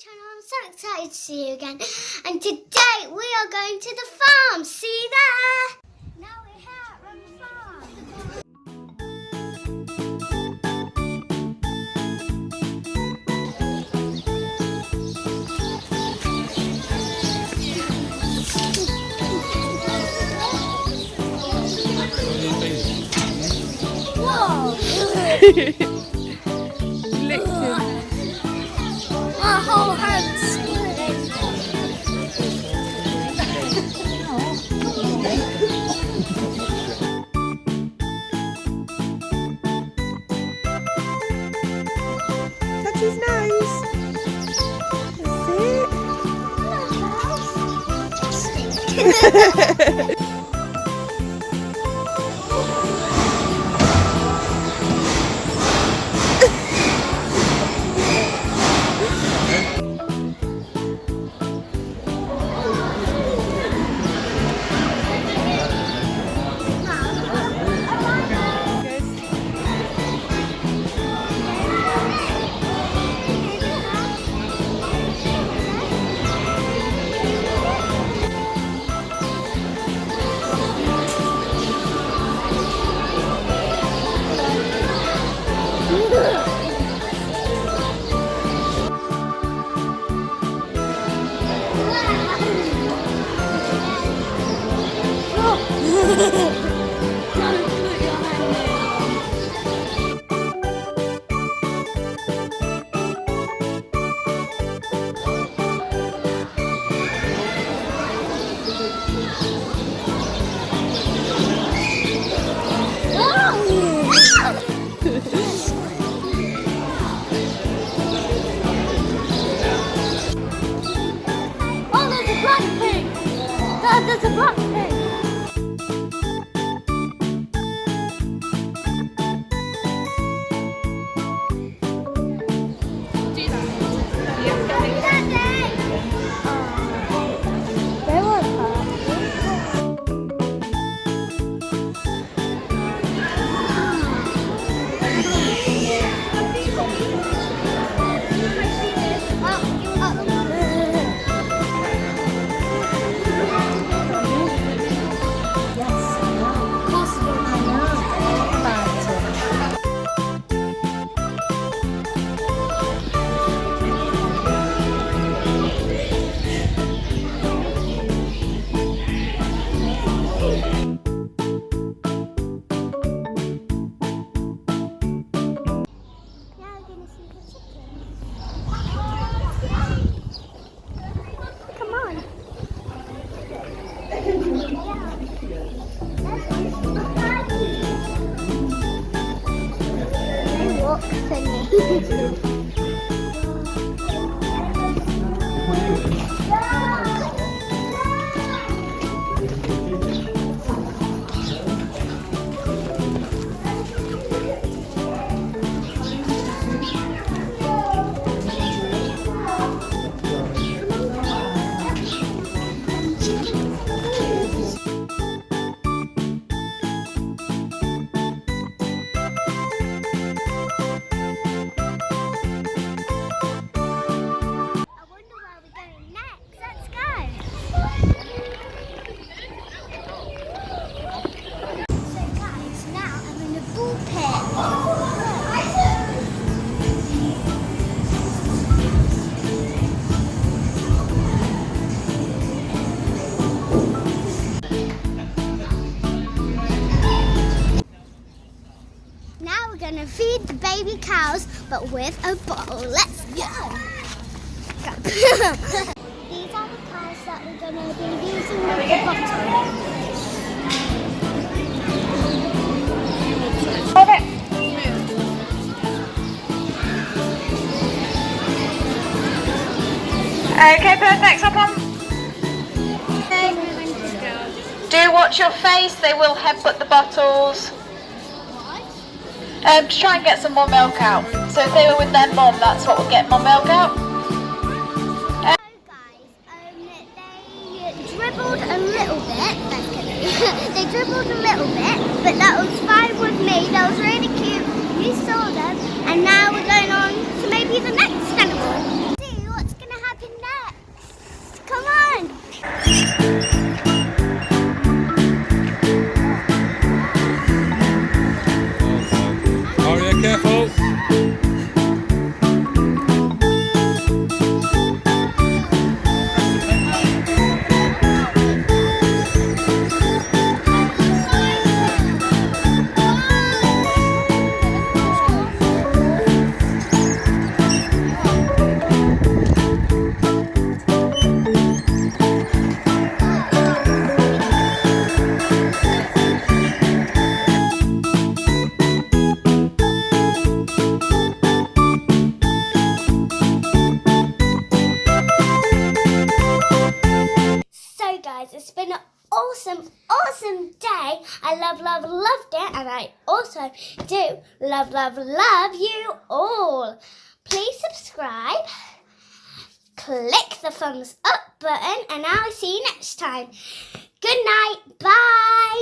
channel. I'm so excited to see you again. And today we are going to the farm. See you there. Now we're here at Randfarm. Whoa! Licked him. My whole hand's Touch his nose. That's it. There's a black pig. Gonna feed the baby cows, but with a bottle. Let's go. These are the cows that we're gonna be using with the bottle. Okay, perfect. Up on. Do watch your face. They will headbutt the bottles. To try and get some more milk out. So if they were with their mum, that's what will get more milk out. Hello guys, they dribbled a little bit, they dribbled a little bit, but that was fine with me. That was really cute. You saw them, and now we're going on to maybe the next animal. See what's going to I loved it, and I also do love you all. Please subscribe, click the thumbs up button, and I'll see you next time. Good night, bye.